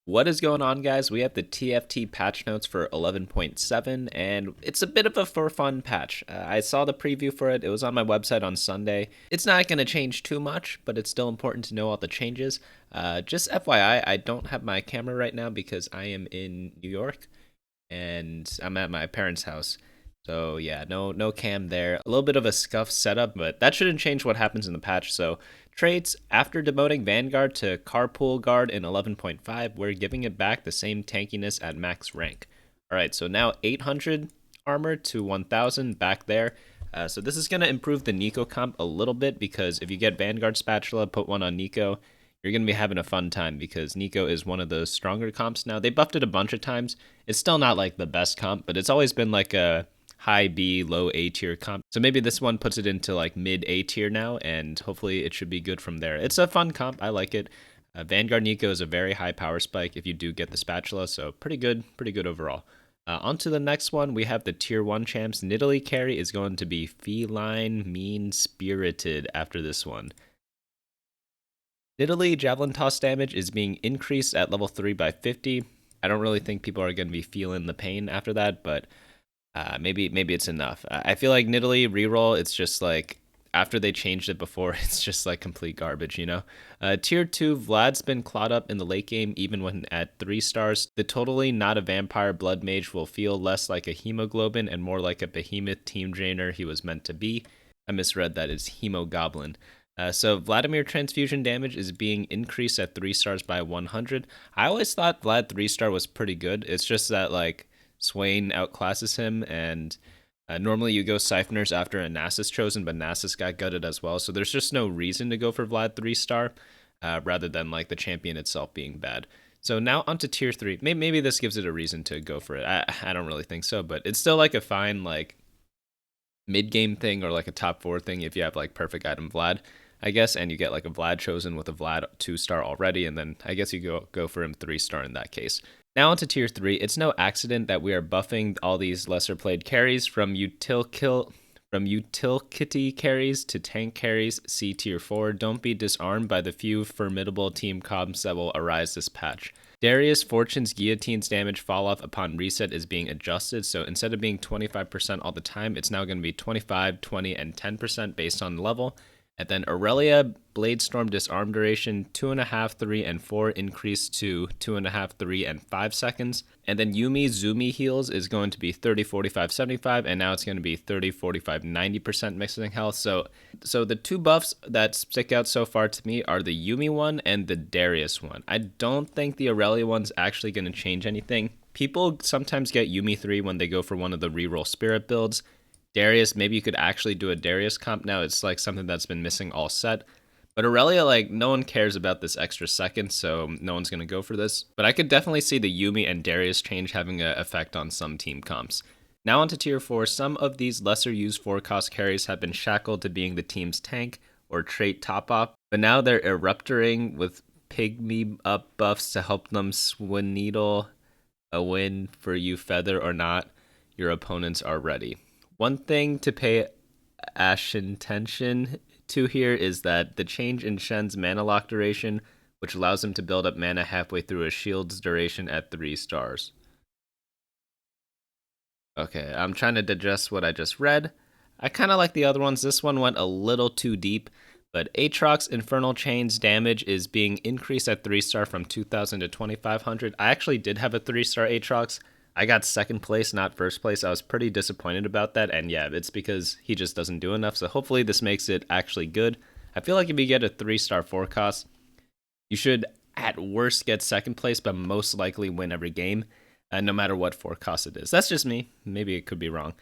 What is going on, guys? We have the TFT patch notes for 11.7, and it's a bit of a for fun patch. I saw the preview for it. It was on my website on Sunday. It's not going to change too much, but it's still important to know all the changes. Just FYI, I don't have my camera right now because I am in New York, and I'm at my parents' house. So yeah, no cam there. A little bit of a scuffed setup, but that shouldn't change what happens in the patch. So traits, after demoting Vanguard to Carpool Guard in 11.5, we're giving it back the same tankiness at max rank. Alright, so now 800 armor to 1000 back there. So this is going to improve the Nico comp a little bit, because if you get Vanguard Spatula, put one on Nico, you're going to be having a fun time, because Nico is one of those stronger comps now. They buffed it a bunch of times. It's still not like the best comp, but it's always been like a high B, low A tier comp. So maybe this one puts it into like mid A tier now, and hopefully it should be good from there. It's a fun comp. I like it. Vanguard Nico is a very high power spike if you do get the spatula, so pretty good overall. On to the next one, we have the tier 1 champs. Nidalee carry is going to be feline, mean spirited after this one. Nidalee javelin toss damage is being increased at level 3 by 50. I don't really think people are going to be feeling the pain after that, but maybe it's enough. I feel like Nidalee reroll, it's just like, after they changed it before, it's just like complete garbage, you know? Tier 2, Vlad's been clawed up in the late game even when at 3 stars. The totally not a vampire blood mage will feel less like a hemoglobin and more like a behemoth team drainer he was meant to be. I misread that as hemogoblin. So Vladimir transfusion damage is being increased at 3 stars by 100. I always thought Vlad 3 star was pretty good. It's just that like Swain outclasses him, and normally you go Siphoners after a Nasus chosen, but Nasus got gutted as well, so there's just no reason to go for Vlad 3 star rather than like the champion itself being bad. So now onto tier 3. Maybe this gives it a reason to go for it. I don't really think so, but it's still like a fine like mid-game thing, or like a top 4 thing if you have like perfect item Vlad, I guess, and you get like a Vlad chosen with a Vlad 2 star already, and then I guess you go for him 3 star in that case. Now onto tier 3. It's no accident that we are buffing all these lesser played carries from utility carries to tank carries. See tier 4. Don't be disarmed by the few formidable team comps that will arise this patch. Darius Fortune's Guillotine's damage fall off upon reset is being adjusted, so instead of being 25% all the time, it's now going to be 25, 20, and 10% based on level. And then Irelia, Blade Storm disarm duration, 2.5, 3, and 4 increased to 2.5, 3, and 5 seconds. And then Yuumi Zumi heals is going to be 30, 45, 75, and now it's going to be 30, 45, 90% mixing health. So the two buffs that stick out so far to me are the Yuumi one and the Darius one. I don't think the Irelia one's actually going to change anything. People sometimes get Yuumi 3 when they go for one of the reroll spirit builds. Darius, maybe you could actually do a Darius comp now. It's like something that's been missing all set. But Irelia, like, no one cares about this extra second, so no one's going to go for this. But I could definitely see the Yuumi and Darius change having an effect on some team comps. Now onto tier 4. Some of these lesser used 4-cost carries have been shackled to being the team's tank or trait top-off, but now they're erupting with pygmy up buffs to help them swin needle a win for you, feather or not. Your opponents are ready. One thing to pay attention to here is that the change in Shen's mana lock duration, which allows him to build up mana halfway through a shield's duration at 3 stars. Okay, I'm trying to digest what I just read. I kind of like the other ones. This one went a little too deep, but Aatrox Infernal Chain's damage is being increased at 3 star from 2,000 to 2,500. I actually did have a 3 star Aatrox. I got second place, not first place. I was pretty disappointed about that, and yeah, it's because he just doesn't do enough, so hopefully this makes it actually good. I feel like if you get a 3 star 4-cost, you should at worst get second place, but most likely win every game, no matter what 4-cost it is. That's just me. Maybe it could be wrong.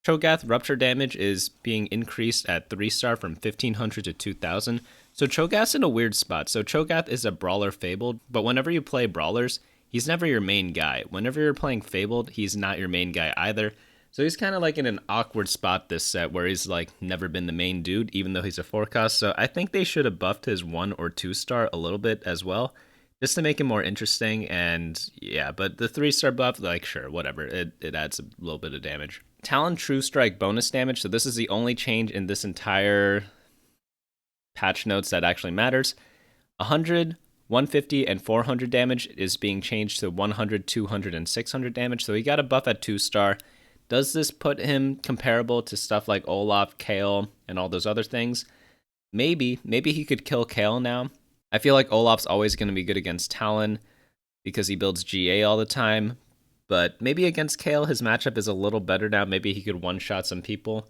Cho'Gath Rupture damage is being increased at 3 star from 1,500 to 2,000. So Cho'Gath's in a weird spot. So Cho'Gath is a brawler fabled, but whenever you play brawlers, he's never your main guy. Whenever you're playing Fabled, he's not your main guy either. So he's kind of like in an awkward spot this set where he's like never been the main dude, even though he's a 4-cost. So I think they should have buffed his 1 or 2 star a little bit as well, just to make him more interesting. And yeah, but the 3 star buff, like sure, whatever. It adds a little bit of damage. Talon True Strike bonus damage. So this is the only change in this entire patch notes that actually matters. 100, 150 and 400 damage is being changed to 100, 200, and 600 damage. So he got a buff at 2-star. Does this put him comparable to stuff like Olaf, Kayle, and all those other things? Maybe. Maybe he could kill Kayle now. I feel like Olaf's always going to be good against Talon because he builds GA all the time. But maybe against Kayle, his matchup is a little better now. Maybe he could one-shot some people,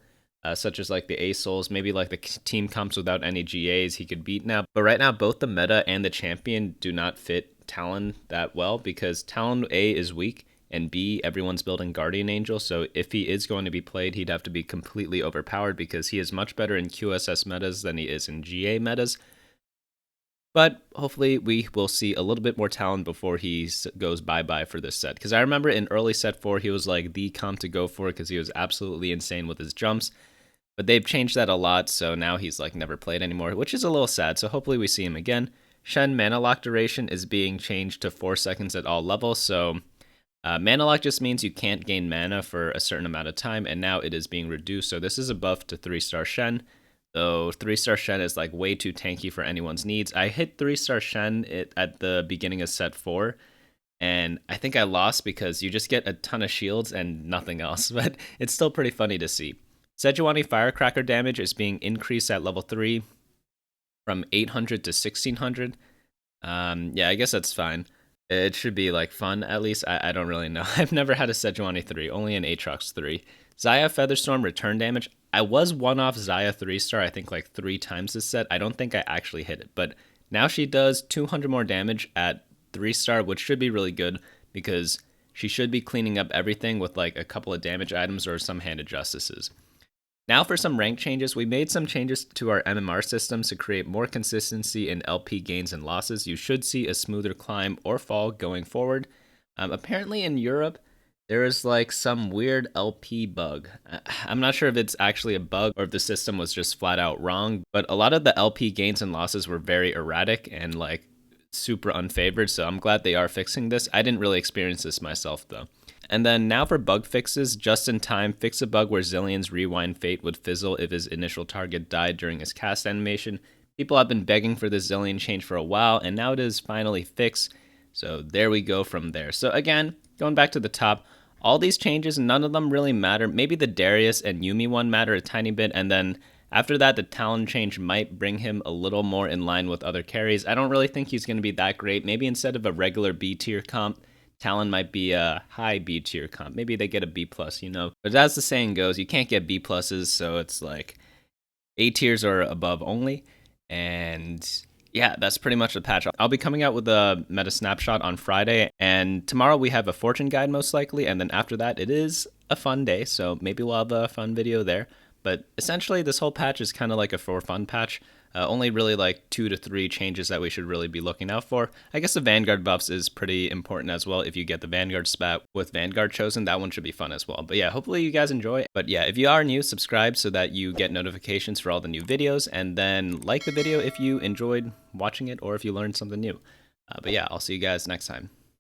such as like the A-Souls. Maybe like the team comps without any GAs he could beat now. But right now, both the meta and the champion do not fit Talon that well because Talon A is weak, and B, everyone's building Guardian Angel. So if he is going to be played, he'd have to be completely overpowered because he is much better in QSS metas than he is in GA metas. But hopefully we will see a little bit more Talon before he goes bye-bye for this set. Because I remember in early set 4, he was like the comp to go for because he was absolutely insane with his jumps. But they've changed that a lot, so now he's like never played anymore, which is a little sad. So hopefully we see him again. Shen mana lock duration is being changed to 4 seconds at all levels. So mana lock just means you can't gain mana for a certain amount of time, and now it is being reduced. So this is a buff to 3-star Shen. Though 3-star Shen is like way too tanky for anyone's needs. I hit 3-star Shen at the beginning of set 4, and I think I lost because you just get a ton of shields and nothing else, but it's still pretty funny to see. Sejuani Firecracker damage is being increased at level 3 from 800 to 1600. Yeah, I guess that's fine. It should be like fun, at least. I don't really know. I've never had a Sejuani 3, only an Aatrox 3. Xayah Featherstorm return damage. I was one off Xayah 3-star, I think like 3 times this set. I don't think I actually hit it, but now she does 200 more damage at 3-star, which should be really good because she should be cleaning up everything with like a couple of damage items or some handed justices. Now for some rank changes. We made some changes to our MMR systems to create more consistency in LP gains and losses. You should see a smoother climb or fall going forward. Apparently in Europe, there is like some weird LP bug. I'm not sure if it's actually a bug or if the system was just flat out wrong, but a lot of the LP gains and losses were very erratic and like super unfavored, so I'm glad they are fixing this. I didn't really experience this myself though. And then now for bug fixes, just in time, fix a bug where Zillion's Rewind Fate would fizzle if his initial target died during his cast animation. People have been begging for this Zillion change for a while, and now it is finally fixed. So there we go from there. So again, going back to the top, all these changes, none of them really matter. Maybe the Darius and Yuumi one matter a tiny bit, and then after that, the Talon change might bring him a little more in line with other carries. I don't really think he's going to be that great. Maybe instead of a regular B tier comp, Talon might be a high B tier comp. Maybe they get a B+, you know. But as the saying goes, you can't get B+, so it's like A tiers or above only. And yeah, that's pretty much the patch. I'll be coming out with a meta snapshot on Friday, and tomorrow we have a fortune guide most likely, and then after that it is a fun day, so maybe we'll have a fun video there. But essentially this whole patch is kind of like a for fun patch. Only really like 2 to 3 changes that we should really be looking out for. I guess the Vanguard buffs is pretty important as well. If you get the Vanguard spat with Vanguard chosen, that one should be fun as well. But yeah, hopefully you guys enjoy. But yeah, if you are new, subscribe so that you get notifications for all the new videos. And then like the video if you enjoyed watching it or if you learned something new. But yeah, I'll see you guys next time.